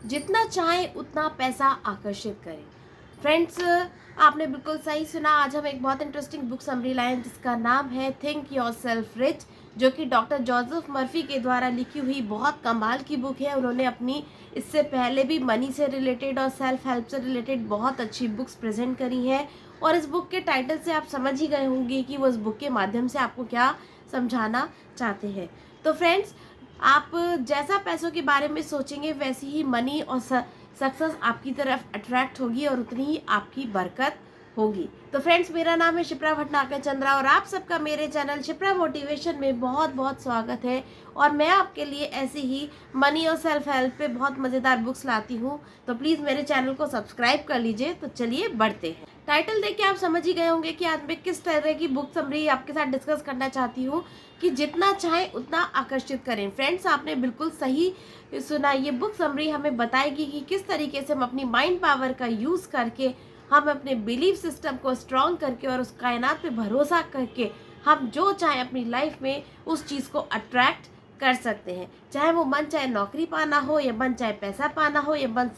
जितना चाहें उतना पैसा आकर्षित करें। फ्रेंड्स, आपने बिल्कुल सही सुना। आज हम एक बहुत इंटरेस्टिंग बुक समरी लाए हैं जिसका नाम है थिंक योरसेल्फ रिच, जो कि डॉक्टर जोसेफ मर्फी के द्वारा लिखी हुई बहुत कमाल की बुक है। उन्होंने अपनी इससे पहले भी मनी से रिलेटेड और सेल्फ हेल्प से रिलेटेड बहुत अच्छी बुक्स प्रेजेंट करी हैं, और इस बुक के टाइटल से आप समझ ही गए होंगे कि वो इस बुक के माध्यम से आपको क्या समझाना चाहते हैं। तो फ्रेंड्स, आप जैसा पैसों के बारे में सोचेंगे वैसी ही मनी और सक्सेस आपकी तरफ अट्रैक्ट होगी और उतनी ही आपकी बरकत होगी। तो फ्रेंड्स, मेरा नाम है शिप्रा भटनागर चंद्रा और आप सबका मेरे चैनल शिप्रा मोटिवेशन में बहुत बहुत स्वागत है। और मैं आपके लिए ऐसी ही मनी और सेल्फ हेल्प पे बहुत मज़ेदार बुक्स लाती हूँ, तो प्लीज़ मेरे चैनल को सब्सक्राइब कर लीजिए। तो चलिए बढ़ते हैं। टाइटल देख के आप समझ ही गए होंगे कि आज मैं किस तरह की बुक समरी आपके साथ डिस्कस करना चाहती हूँ कि जितना चाहें उतना आकर्षित करें। फ्रेंड्स, आपने बिल्कुल सही सुना। ये बुक समरी हमें बताएगी कि किस तरीके से हम अपनी माइंड पावर का यूज़ करके, हम अपने बिलीफ सिस्टम को स्ट्रॉन्ग करके और उस कायनात पे भरोसा करके हम जो चाहें अपनी लाइफ में उस चीज़ को अट्रैक्ट कर सकते हैं। चाहे वो मन चाहे नौकरी पाना हो, या मन चाहे पैसा पाना हो, या मन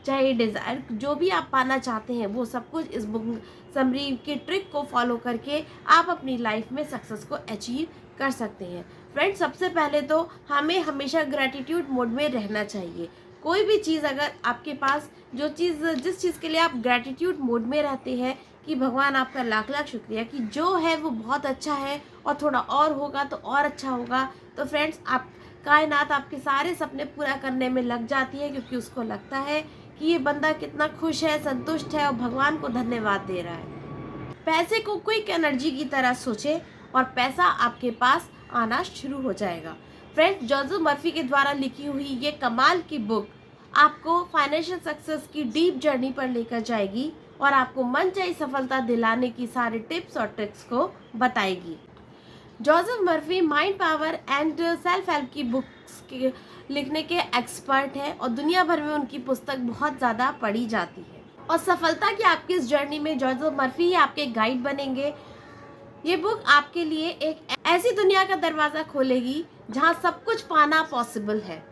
चाहे डिज़ायर जो भी आप पाना चाहते हैं, वो सब कुछ इस बुक समरी के ट्रिक को फॉलो करके आप अपनी लाइफ में सक्सेस को अचीव कर सकते हैं। फ्रेंड्स, सबसे पहले तो हमें हमेशा ग्रैटिट्यूड मोड में रहना चाहिए। कोई भी चीज़ अगर आपके पास जिस चीज़ के लिए आप ग्रैटिट्यूड मोड में रहते हैं कि भगवान आपका लाख लाख शुक्रिया कि जो है वो बहुत अच्छा है और थोड़ा और होगा तो और अच्छा होगा, तो फ्रेंड्स, आप कायनात आपके सारे सपने पूरा करने में लग जाती है, क्योंकि उसको लगता है कि ये बंदा कितना खुश है, संतुष्ट है और भगवान को धन्यवाद दे रहा है। पैसे को क्विक एनर्जी की तरह सोचे और पैसा आपके पास आना शुरू हो जाएगा। फ्रेंड्स, जोसेफ मर्फी के द्वारा लिखी हुई ये कमाल की बुक आपको फाइनेंशियल सक्सेस की डीप जर्नी पर लेकर जाएगी और आपको मनचाही सफलता दिलाने की सारे टिप्स और ट्रिक्स को बताएगी। Joseph Murphy mind power and self help की बुक्स के लिखने के एक्सपर्ट हैं और दुनिया भर में उनकी पुस्तक बहुत ज़्यादा पढ़ी जाती है। और सफलता की आपकी इस जर्नी में जोसेफ मर्फी ही आपके गाइड बनेंगे। ये बुक आपके लिए एक ऐसी दुनिया का दरवाज़ा खोलेगी जहां सब कुछ पाना पॉसिबल है।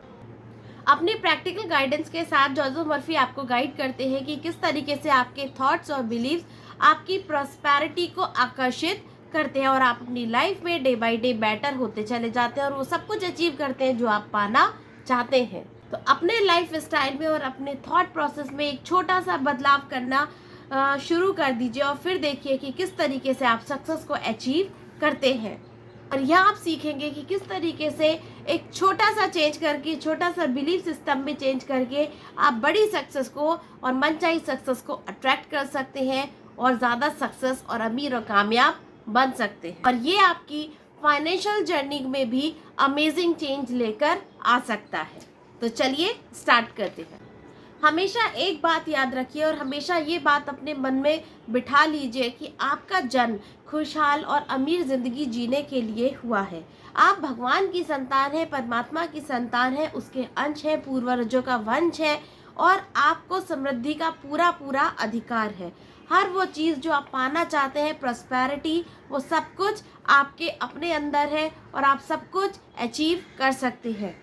अपनी प्रैक्टिकल गाइडेंस के साथ जोसेफ मर्फी आपको गाइड करते हैं कि किस तरीके से आपके थॉट्स और बिलीव्स आपकी प्रॉस्पेरिटी को आकर्षित करते हैं और आप अपनी लाइफ में डे बाय डे बेटर होते चले जाते हैं और वो सब कुछ अचीव करते हैं जो आप पाना चाहते हैं। तो अपने लाइफ स्टाइल में और अपने थॉट प्रोसेस में एक छोटा सा बदलाव करना शुरू कर दीजिए और फिर देखिए कि किस तरीके से आप सक्सेस को अचीव करते हैं। और यहाँ आप सीखेंगे कि किस तरीके से एक छोटा सा चेंज करके, छोटा सा बिलीफ सिस्टम में चेंज करके आप बड़ी सक्सेस को और मनचाही सक्सेस को अट्रैक्ट कर सकते हैं और ज़्यादा सक्सेस और अमीर और कामयाब बन सकते हैं। और ये आपकी फाइनेंशियल जर्नी में भी अमेजिंग चेंज लेकर आ सकता है। तो चलिए स्टार्ट करते हैं। हमेशा एक बात याद रखिए और हमेशा ये बात अपने मन में बिठा लीजिए कि आपका जन्म खुशहाल और अमीर ज़िंदगी जीने के लिए हुआ है। आप भगवान की संतान हैं, परमात्मा की संतान हैं, उसके अंश हैं, पूर्वजों का वंश है और आपको समृद्धि का पूरा पूरा अधिकार है। हर वो चीज़ जो आप पाना चाहते हैं, प्रॉस्पेरिटी, वो सब कुछ आपके अपने अंदर है और आप सब कुछ अचीव कर सकते हैं।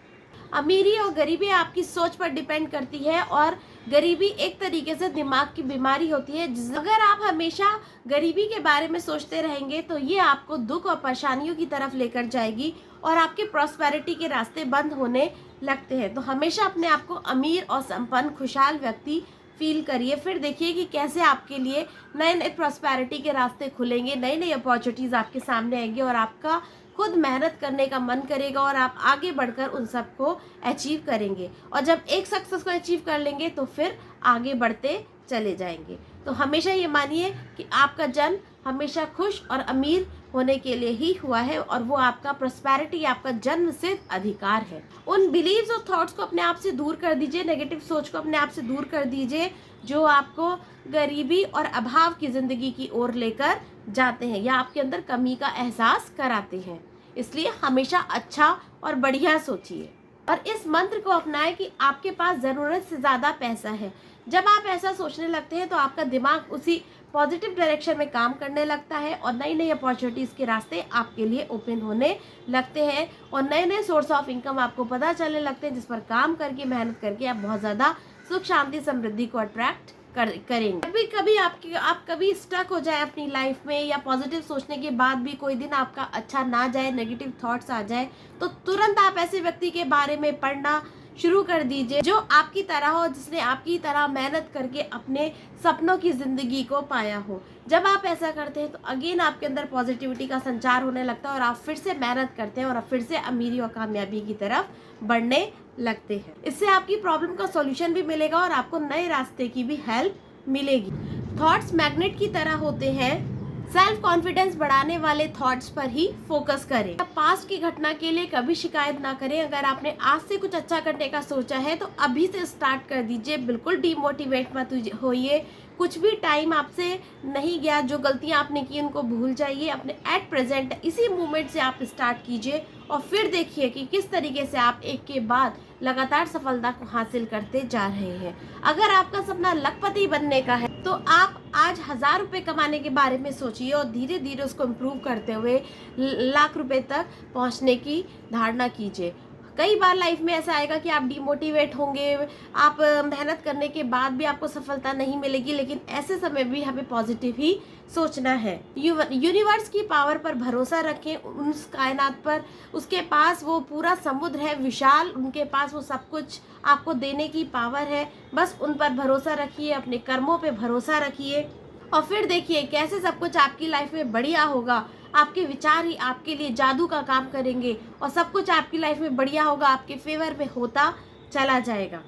अमीरी और गरीबी आपकी सोच पर डिपेंड करती है और गरीबी एक तरीके से दिमाग की बीमारी होती है। अगर आप हमेशा गरीबी के बारे में सोचते रहेंगे तो ये आपको दुख और परेशानियों की तरफ लेकर जाएगी और आपके प्रॉस्पेरिटी के रास्ते बंद होने लगते हैं। तो हमेशा अपने आप को अमीर और संपन्न खुशहाल व्यक्ति फील करिए, फिर देखिए कि कैसे आपके लिए नए नए प्रॉस्पेरिटी के रास्ते खुलेंगे, नई नई अपॉर्चुनिटीज़ आपके सामने आएंगी और आपका खुद मेहनत करने का मन करेगा और आप आगे बढ़कर उन सबको अचीव करेंगे। और जब एक सक्सेस को अचीव कर लेंगे तो फिर आगे बढ़ते चले जाएंगे। तो हमेशा ये मानिए कि आपका जन्म हमेशा खुश और अमीर होने के लिए ही हुआ है और वो आपका प्रॉस्पेरिटी आपका जन्म सिद्ध अधिकार है। उन बिलीव्स और थॉट्स को अपने आप से दूर कर दीजिए, नेगेटिव सोच को अपने आप से दूर कर दीजिए जो आपको गरीबी और अभाव की ज़िंदगी की ओर लेकर जाते हैं या आपके अंदर कमी का एहसास कराते हैं। इसलिए हमेशा अच्छा और बढ़िया सोचिए और इस मंत्र को अपनाएं कि आपके पास ज़रूरत से ज़्यादा पैसा है। जब आप ऐसा सोचने लगते हैं तो आपका दिमाग उसी पॉजिटिव डायरेक्शन में काम करने लगता है और नई नई अपॉर्चुनिटीज़ के रास्ते आपके लिए ओपन होने लगते हैं और नए नए सोर्स ऑफ इनकम आपको पता चलने लगते हैं, जिस पर काम करके मेहनत करके आप बहुत ज़्यादा सुख शांति समृद्धि को अट्रैक्ट करेंगे। कभी कभी आप कभी स्टक हो जाए अपनी लाइफ में या पॉजिटिव सोचने के बाद भी कोई दिन आपका अच्छा ना जाए, नेगेटिव थॉट्स आ जाए, तो तुरंत आप ऐसे व्यक्ति के बारे में पढ़ना शुरू कर दीजिए जो आपकी तरह हो, जिसने आपकी तरह मेहनत करके अपने सपनों की जिंदगी को पाया हो। जब आप ऐसा करते हैं तो अगेन आपके अंदर पॉजिटिविटी का संचार होने लगता है और आप फिर से मेहनत करते हैं और आप फिर से अमीरी और कामयाबी की तरफ बढ़ने लगते हैं। इससे आपकी प्रॉब्लम का सॉल्यूशन भी मिलेगा और आपको नए रास्ते की भी हेल्प मिलेगी। थॉट्स मैग्नेट की तरह होते हैं। सेल्फ कॉन्फिडेंस बढ़ाने वाले थॉट्स पर ही फोकस करें। पास्ट की घटना के लिए कभी शिकायत ना करें। अगर आपने आज से कुछ अच्छा करने का सोचा है तो अभी से स्टार्ट कर दीजिए। बिल्कुल डिमोटिवेट मत होइए। कुछ भी टाइम आपसे नहीं गया, जो गलतियां आपने की उनको भूल जाइए। अपने एट प्रेजेंट इसी मोमेंट से आप स्टार्ट कीजिए और फिर देखिए कि किस तरीके से आप एक के बाद लगातार सफलता को हासिल करते जा रहे हैं। अगर आपका सपना लखपति बनने का है तो आप आज 1000 रुपये कमाने के बारे में सोचिए और धीरे धीरे उसको इम्प्रूव करते हुए लाख रुपए तक पहुंचने की धारणा कीजिए। कई बार लाइफ में ऐसा आएगा कि आप डिमोटिवेट होंगे, आप मेहनत करने के बाद भी आपको सफलता नहीं मिलेगी, लेकिन ऐसे समय भी हमें पॉजिटिव ही सोचना है। यूनिवर्स की पावर पर भरोसा रखें, उस कायनात पर। उसके पास वो पूरा समुद्र है विशाल, उनके पास वो सब कुछ आपको देने की पावर है। बस उन पर भरोसा रखिए, अपने कर्मों पे भरोसा रखिए और फिर देखिए कैसे सब कुछ आपकी लाइफ में बढ़िया होगा। आपके विचार ही आपके लिए जादू का काम करेंगे और सब कुछ आपकी लाइफ में बढ़िया होगा, आपके फेवर में होता चला जाएगा।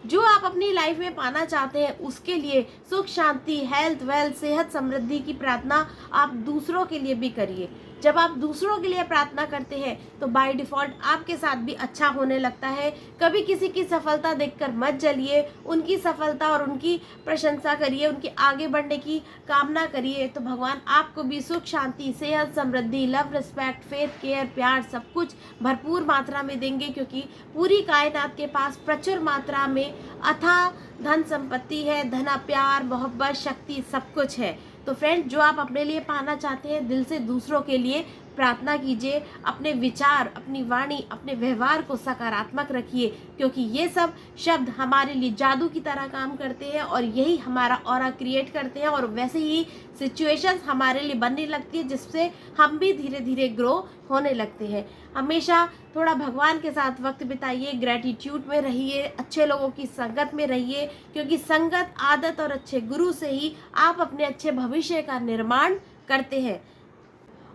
जो आप अपनी लाइफ में पाना चाहते हैं उसके लिए सुख शांति, हेल्थ, वेल्थ, सेहत, समृद्धि की प्रार्थना आप दूसरों के लिए भी करिए। जब आप दूसरों के लिए प्रार्थना करते हैं तो बाय डिफ़ॉल्ट आपके साथ भी अच्छा होने लगता है। कभी किसी की सफलता देखकर मत जलिए, उनकी सफलता और उनकी प्रशंसा करिए, उनके आगे बढ़ने की कामना करिए, तो भगवान आपको भी सुख शांति, सेहत, समृद्धि, लव, रिस्पेक्ट, फेथ, केयर, प्यार सब कुछ भरपूर मात्रा में देंगे, क्योंकि पूरी कायनात के पास प्रचुर मात्रा में अथाह धन संपत्ति है। धना, प्यार, मोहब्बत, शक्ति सब कुछ है। तो फ्रेंड, जो आप अपने लिए पाना चाहते हैं दिल से दूसरों के लिए प्रार्थना कीजिए। अपने विचार, अपनी वाणी, अपने व्यवहार को सकारात्मक रखिए, क्योंकि ये सब शब्द हमारे लिए जादू की तरह काम करते हैं और यही हमारा ऑरा क्रिएट करते हैं और वैसे ही सिचुएशंस हमारे लिए बनने लगती है, जिससे हम भी धीरे धीरे ग्रो होने लगते हैं। हमेशा थोड़ा भगवान के साथ वक्त बिताइए, ग्रेटिट्यूड में रहिए, अच्छे लोगों की संगत में रहिए, क्योंकि संगत, आदत और अच्छे गुरु से ही आप अपने अच्छे भविष्य का निर्माण करते हैं।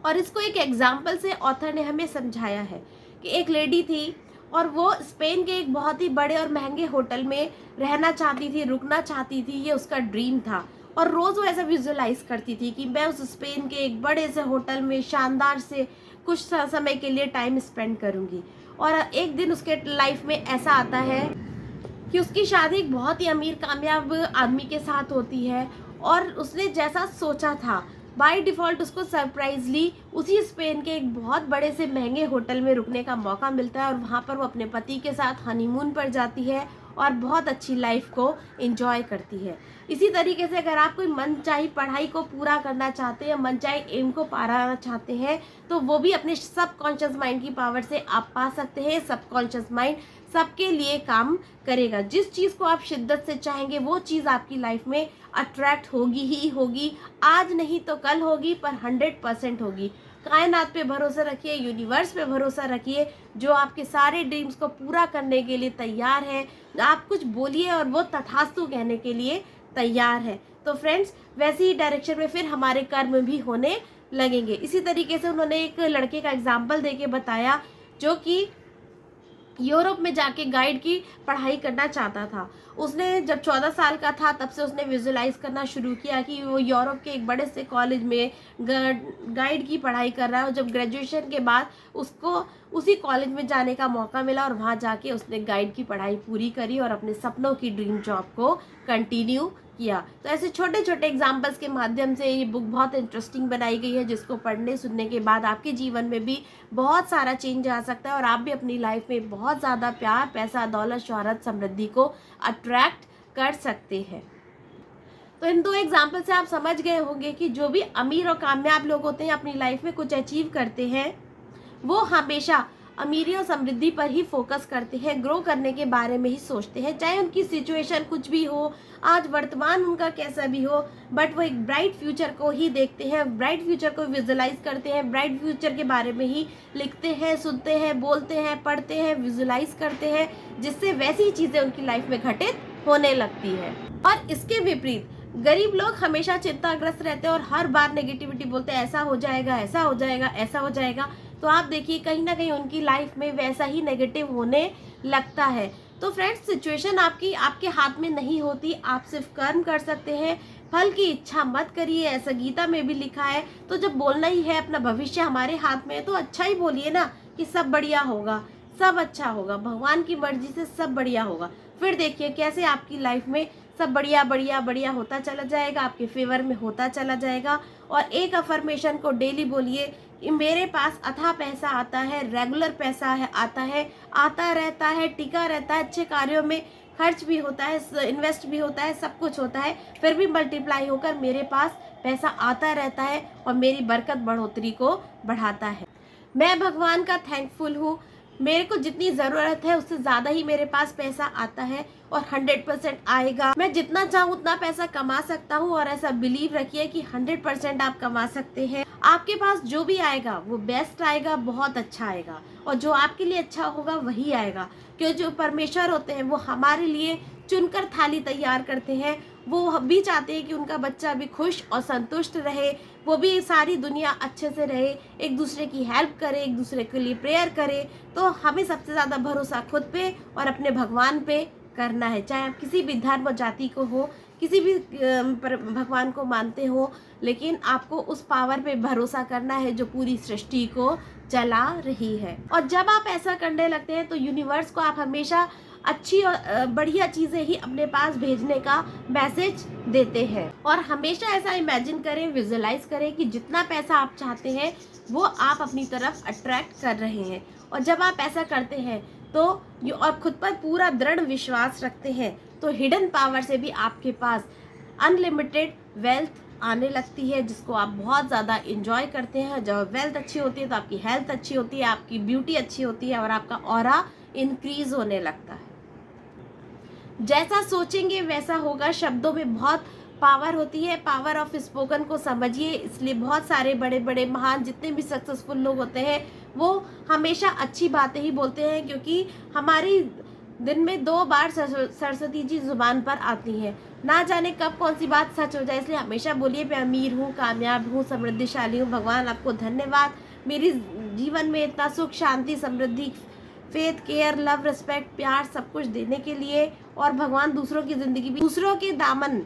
और इसको एक एग्जाम्पल से ऑथर ने हमें समझाया है कि एक लेडी थी और वो स्पेन के एक बहुत ही बड़े और महंगे होटल में रहना चाहती थी, रुकना चाहती थी। ये उसका ड्रीम था और रोज़ वो ऐसा विजुअलाइज करती थी कि मैं उस स्पेन के एक बड़े से होटल में शानदार से कुछ समय के लिए टाइम स्पेंड करूँगी। और एक दिन उसके लाइफ में ऐसा आता है कि उसकी शादी एक बहुत ही अमीर कामयाब आदमी के साथ होती है और उसने जैसा सोचा था बाय डिफ़ॉल्ट उसको सरप्राइजली उसी स्पेन के एक बहुत बड़े से महंगे होटल में रुकने का मौका मिलता है और वहाँ पर वो अपने पति के साथ हनीमून पर जाती है और बहुत अच्छी लाइफ को एंजॉय करती है। इसी तरीके से अगर आप कोई मनचाही पढ़ाई को पूरा करना चाहते हैं, मनचाही एम को पाना चाहते हैं, तो वो भी अपने सबकॉन्शियस माइंड की पावर से आप पा सकते हैं। सबकॉन्शियस माइंड सबके लिए काम करेगा। जिस चीज़ को आप शिद्दत से चाहेंगे वो चीज़ आपकी लाइफ में अट्रैक्ट होगी ही होगी। आज नहीं तो कल होगी, पर 100% होगी। कायनात पे भरोसा रखिए, यूनिवर्स पे भरोसा रखिए, जो आपके सारे ड्रीम्स को पूरा करने के लिए तैयार है। आप कुछ बोलिए और वो तथास्तु कहने के लिए तैयार है। तो फ्रेंड्स, वैसे ही डायरेक्शन में फिर हमारे कर्म भी होने लगेंगे। इसी तरीके से उन्होंने एक लड़के का एग्जाम्पल देके बताया जो कि यूरोप में जाके गाइड की पढ़ाई करना चाहता था। उसने जब 14 साल का था तब से उसने विजुलाइज करना शुरू किया कि वो यूरोप के एक बड़े से कॉलेज में गाइड की पढ़ाई कर रहा है और जब ग्रेजुएशन के बाद उसको उसी कॉलेज में जाने का मौका मिला और वहाँ जाके उसने गाइड की पढ़ाई पूरी करी और अपने सपनों की ड्रीम जॉब को कंटिन्यू किया। तो ऐसे छोटे छोटे एग्जाम्पल्स के माध्यम से ये बुक बहुत इंटरेस्टिंग बनाई गई है, जिसको पढ़ने सुनने के बाद आपके जीवन में भी बहुत सारा चेंज आ सकता है और आप भी अपनी लाइफ में बहुत ज़्यादा प्यार, पैसा, दौलत, शोहरत, समृद्धि को अट्रैक्ट कर सकते हैं। तो इन 2 एग्जाम्पल से आप समझ गए होंगे कि जो भी अमीर और कामयाब लोग होते हैं अपनी लाइफ में कुछ अचीव करते हैं, वो हमेशा अमीरी और समृद्धि पर ही फोकस करते हैं, ग्रो करने के बारे में ही सोचते हैं, चाहे उनकी सिचुएशन कुछ भी हो, आज वर्तमान उनका कैसा भी हो, बट वो एक ब्राइट फ्यूचर को ही देखते हैं, ब्राइट फ्यूचर को विजुलाइज करते हैं, ब्राइट फ्यूचर के बारे में ही लिखते हैं, सुनते हैं, बोलते हैं, पढ़ते हैं, विजुलाइज करते हैं, जिससे वैसी चीज़ें उनकी लाइफ में घटित होने लगती है। और इसके विपरीत गरीब लोग हमेशा चिंताग्रस्त रहते हैं और हर बार नेगेटिविटी बोलते हैं, ऐसा हो जाएगा, ऐसा हो जाएगा, ऐसा हो जाएगा। तो आप देखिए कहीं ना कहीं उनकी लाइफ में वैसा ही नेगेटिव होने लगता है। तो फ्रेंड्स, सिचुएशन आपके हाथ में नहीं होती, आप सिर्फ कर्म कर सकते हैं, फल की इच्छा मत करिए, ऐसा गीता में भी लिखा है। तो जब बोलना ही है, अपना भविष्य हमारे हाथ में है, तो अच्छा ही बोलिए ना कि सब बढ़िया होगा, सब अच्छा होगा, भगवान की मर्जी से सब बढ़िया होगा। फिर देखिए कैसे आपकी लाइफ में सब बढ़िया बढ़िया बढ़िया होता चला जाएगा, आपके फेवर में होता चला जाएगा। और एक अफर्मेशन को डेली बोलिए कि मेरे पास अथाह पैसा आता है, रेगुलर पैसा है, आता रहता है, टिका रहता है, अच्छे कार्यों में खर्च भी होता है, इन्वेस्ट भी होता है, सब कुछ होता है, फिर भी मल्टीप्लाई होकर मेरे पास पैसा आता रहता है और मेरी बरकत बढ़ोतरी को बढ़ाता है। मैं भगवान का थैंकफुल हूँ, मेरे को जितनी ज़रूरत है उससे ज़्यादा ही मेरे पास पैसा आता है और 100% आएगा। मैं जितना चाहूँ उतना पैसा कमा सकता हूँ और ऐसा बिलीव रखिए कि 100% आप कमा सकते हैं। आपके पास जो भी आएगा वो बेस्ट आएगा, बहुत अच्छा आएगा, और जो आपके लिए अच्छा होगा वही आएगा। क्योंकि जो परमेश्वर होते हैं वो हमारे लिए चुनकर थाली तैयार करते हैं। वो भी चाहते हैं कि उनका बच्चा भी खुश और संतुष्ट रहे, वो भी सारी दुनिया अच्छे से रहे, एक दूसरे की हेल्प करे, एक दूसरे के लिए प्रेयर करे। तो हमें सबसे ज़्यादा भरोसा खुद पे और अपने भगवान पे करना है। चाहे आप किसी भी धर्म और जाति को हो, किसी भी भगवान को मानते हो, लेकिन आपको उस पावर पे भरोसा करना है जो पूरी सृष्टि को चला रही है। और जब आप ऐसा करने लगते हैं तो यूनिवर्स को आप हमेशा अच्छी और बढ़िया चीज़ें ही अपने पास भेजने का मैसेज देते हैं। और हमेशा ऐसा इमेजिन करें, विजुलाइज करें कि जितना पैसा आप चाहते हैं वो आप अपनी तरफ अट्रैक्ट कर रहे हैं। और जब आप ऐसा करते हैं तो और खुद पर पूरा दृढ़ विश्वास रखते हैं तो हिडन पावर से भी आपके पास अनलिमिटेड वेल्थ आने लगती है, जिसको आप बहुत ज़्यादा इंजॉय करते हैं। जब वेल्थ अच्छी होती है तो आपकी हेल्थ अच्छी होती है, आपकी ब्यूटी अच्छी होती है और आपका ऑरा इंक्रीज होने लगता है। जैसा सोचेंगे वैसा होगा, शब्दों में बहुत पावर होती है, पावर ऑफ स्पोकन को समझिए। इसलिए बहुत सारे बड़े बड़े महान जितने भी सक्सेसफुल लोग होते हैं वो हमेशा अच्छी बातें ही बोलते हैं, क्योंकि हमारी दिन में 2 बार सरस्वती जी जुबान पर आती हैं, ना जाने कब कौन सी बात सच हो जाए। इसलिए हमेशा बोलिए मैं अमीर हूँ, कामयाब हूँ, समृद्धिशाली हूँ, भगवान आपको धन्यवाद मेरी जीवन में इतना सुख, शांति, समृद्धि, फेथ, केयर, लव, रिस्पेक्ट, प्यार सब कुछ देने के लिए। और भगवान दूसरों की ज़िंदगी भी, दूसरों के दामन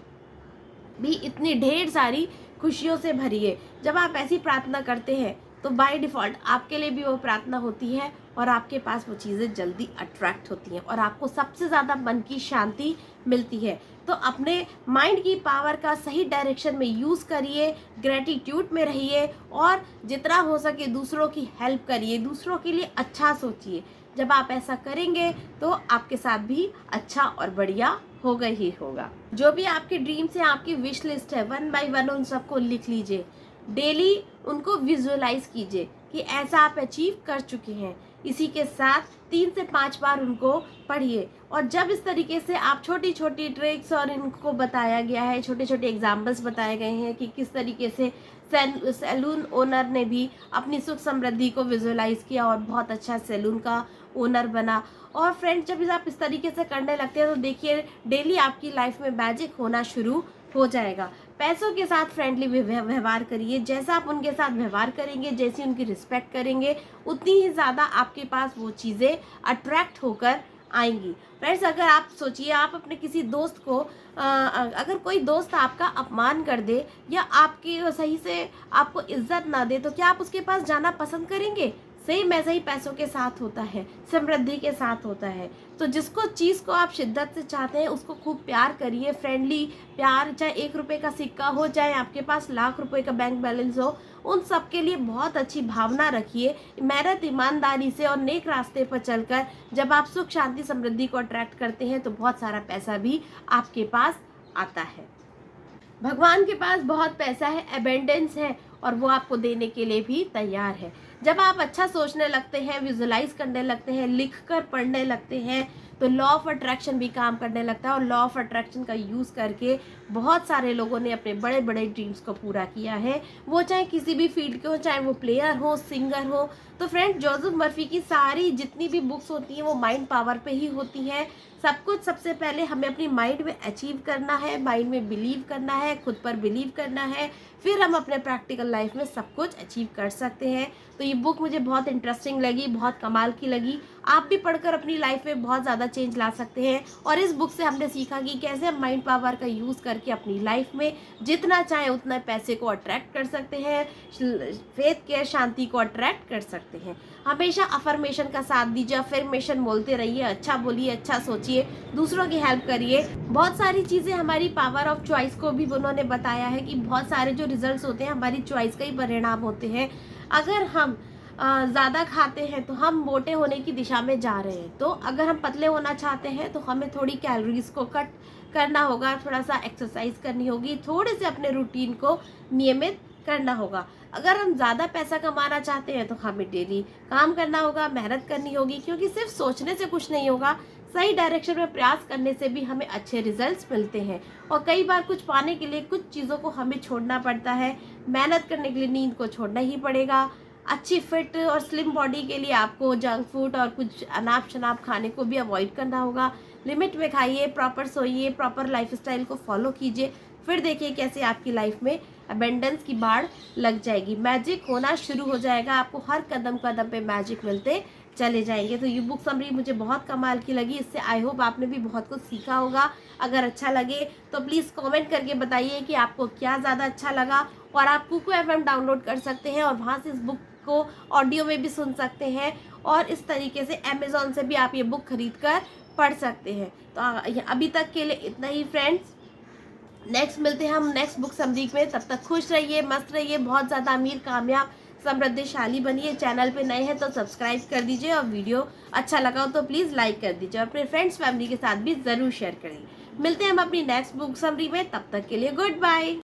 भी इतनी ढेर सारी खुशियों से भरिए। जब आप ऐसी प्रार्थना करते हैं तो बाय डिफ़ॉल्ट आपके लिए भी वो प्रार्थना होती है और आपके पास वो चीज़ें जल्दी अट्रैक्ट होती हैं और आपको सबसे ज़्यादा मन की शांति मिलती है। तो अपने माइंड की पावर का सही डायरेक्शन में यूज़ करिए, ग्रेटिट्यूड में रहिए और जितना हो सके दूसरों की हेल्प करिए, दूसरों के लिए अच्छा सोचिए। जब आप ऐसा करेंगे तो आपके साथ भी अच्छा और बढ़िया होगा ही होगा। जो भी आपके ड्रीम्स हैं, आपकी विश लिस्ट है, 1 बाय 1 उन सबको लिख लीजिए। डेली उनको विजुअलाइज कीजिए कि ऐसा आप अचीव कर चुके हैं। इसी के साथ 3 से 5 बार उनको पढ़िए। और जब इस तरीके से आप छोटी छोटी ट्रिक्स और इनको बताया गया है, छोटे छोटे एग्जाम्पल्स बताए गए हैं कि किस तरीके से सैलून ओनर ने भी अपनी सुख समृद्धि को विजुअलाइज किया और बहुत अच्छा सैलून का ओनर बना। और फ्रेंड्स, जब आप इस तरीके से करने लगते हैं तो देखिए डेली आपकी लाइफ में मैजिक होना शुरू हो जाएगा। पैसों के साथ फ्रेंडली व्यवहार करिए। जैसा आप उनके साथ व्यवहार करेंगे, जैसी उनकी रिस्पेक्ट करेंगे, उतनी ही ज़्यादा आपके पास वो चीज़ें अट्रैक्ट होकर आएंगी। फ्रेंड्स, अगर आप सोचिए, आप अपने किसी दोस्त को अगर कोई दोस्त आपका अपमान कर दे या आपकी सही से आपको इज्जत ना दे तो क्या आप उसके पास जाना पसंद करेंगे? सेम ऐसा ही पैसों के साथ होता है, समृद्धि के साथ होता है। तो जिसको चीज़ को आप शिद्दत से चाहते हैं उसको खूब प्यार करिए, फ्रेंडली प्यार, चाहे 1 रुपये का सिक्का हो, चाहे आपके पास लाख रुपए का बैंक बैलेंस हो, उन सब के लिए बहुत अच्छी भावना रखिए। मेहनत, ईमानदारी से और नेक रास्ते पर चलकर जब आप सुख, शांति, समृद्धि को अट्रैक्ट करते हैं तो बहुत सारा पैसा भी आपके पास आता है। भगवान के पास बहुत पैसा है, अबेंडेंस है, और वो आपको देने के लिए भी तैयार है। जब आप अच्छा सोचने लगते हैं, विजुलाइज करने लगते हैं, लिख कर पढ़ने लगते हैं, तो लॉ ऑफ अट्रैक्शन भी काम करने लगता है। और लॉ ऑफ अट्रैक्शन का यूज़ करके बहुत सारे लोगों ने अपने बड़े बड़े ड्रीम्स को पूरा किया है, वो चाहे किसी भी फील्ड के हो, चाहे वो प्लेयर हो, सिंगर हो। तो फ्रेंड, जोसेफ मर्फी की सारी जितनी भी बुक्स होती हैं वो माइंड पावर पे ही होती हैं। सब कुछ सबसे पहले हमें अपनी माइंड में अचीव करना है, माइंड में बिलीव करना है, खुद पर बिलीव करना है, फिर हम अपने प्रैक्टिकल लाइफ में सब कुछ अचीव कर सकते हैं। तो ये बुक मुझे बहुत इंटरेस्टिंग लगी, बहुत कमाल की लगी। आप भी पढ़कर अपनी लाइफ में बहुत ज़्यादा चेंज ला सकते हैं। और इस बुक से हमने सीखा कि कैसे हम माइंड पावर का यूज़ करके अपनी लाइफ में जितना चाहे उतना पैसे को अट्रैक्ट कर सकते हैं, फेथ केयर शांति को अट्रैक्ट कर सकते हैं। हमेशा अफर्मेशन का साथ दीजिए, अफर्मेशन बोलते रहिए, अच्छा बोलिए, अच्छा सोचिए, दूसरों की हेल्प करिए। बहुत सारी चीज़ें हमारी पावर ऑफ चॉइस को भी उन्होंने बताया है कि बहुत सारे जो रिजल्ट्स होते हैं हमारी चॉइस का ही परिणाम होते हैं। अगर हम ज़्यादा खाते हैं तो हम मोटे होने की दिशा में जा रहे हैं। तो अगर हम पतले होना चाहते हैं तो हमें थोड़ी कैलोरीज को कट करना होगा, थोड़ा सा एक्सरसाइज करनी होगी, थोड़े से अपने रूटीन को नियमित करना होगा। अगर हम ज़्यादा पैसा कमाना चाहते हैं तो हमें डेली काम करना होगा, मेहनत करनी होगी, क्योंकि सिर्फ सोचने से कुछ नहीं होगा, सही डायरेक्शन में प्रयास करने से भी हमें अच्छे रिजल्ट्स मिलते हैं। और कई बार कुछ पाने के लिए कुछ चीज़ों को हमें छोड़ना पड़ता है। मेहनत करने के लिए नींद को छोड़ना ही पड़ेगा। अच्छी फिट और स्लिम बॉडी के लिए आपको जंक फूड और कुछ अनाप शनाप खाने को भी अवॉइड करना होगा। लिमिट में खाइए, प्रॉपर सोइए, प्रॉपर लाइफस्टाइल को फॉलो कीजिए, फिर देखिए कैसे आपकी लाइफ में अबेंडेंस की बाढ़ लग जाएगी, मैजिक होना शुरू हो जाएगा। आपको हर कदम कदम पे मैजिक मिलते चले जाएंगे। तो ये बुक समरी मुझे बहुत कमाल की लगी। इससे आई होप आपने भी बहुत कुछ सीखा होगा। अगर अच्छा लगे तो प्लीज़ कमेंट करके बताइए कि आपको क्या ज़्यादा अच्छा लगा। और आप कुकू एफएम डाउनलोड कर सकते हैं और वहाँ से इस बुक को ऑडियो में भी सुन सकते हैं। और इस तरीके से अमेज़ॉन से भी आप ये बुक खरीद कर पढ़ सकते हैं। तो अभी तक के लिए इतना ही फ्रेंड्स। नेक्स्ट मिलते हैं हम नेक्स्ट बुक समरी में। तब तक खुश रहिए, मस्त रहिए, बहुत ज़्यादा अमीर, कामयाब, समृद्धिशाली बनिए। चैनल पे नए हैं तो सब्सक्राइब कर दीजिए, और वीडियो अच्छा लगा हो तो प्लीज़ लाइक कर दीजिए, और अपने फ्रेंड्स फैमिली के साथ भी ज़रूर शेयर करिए। मिलते हैं हम अपनी नेक्स्ट बुक समरी में, तब तक के लिए गुड बाय।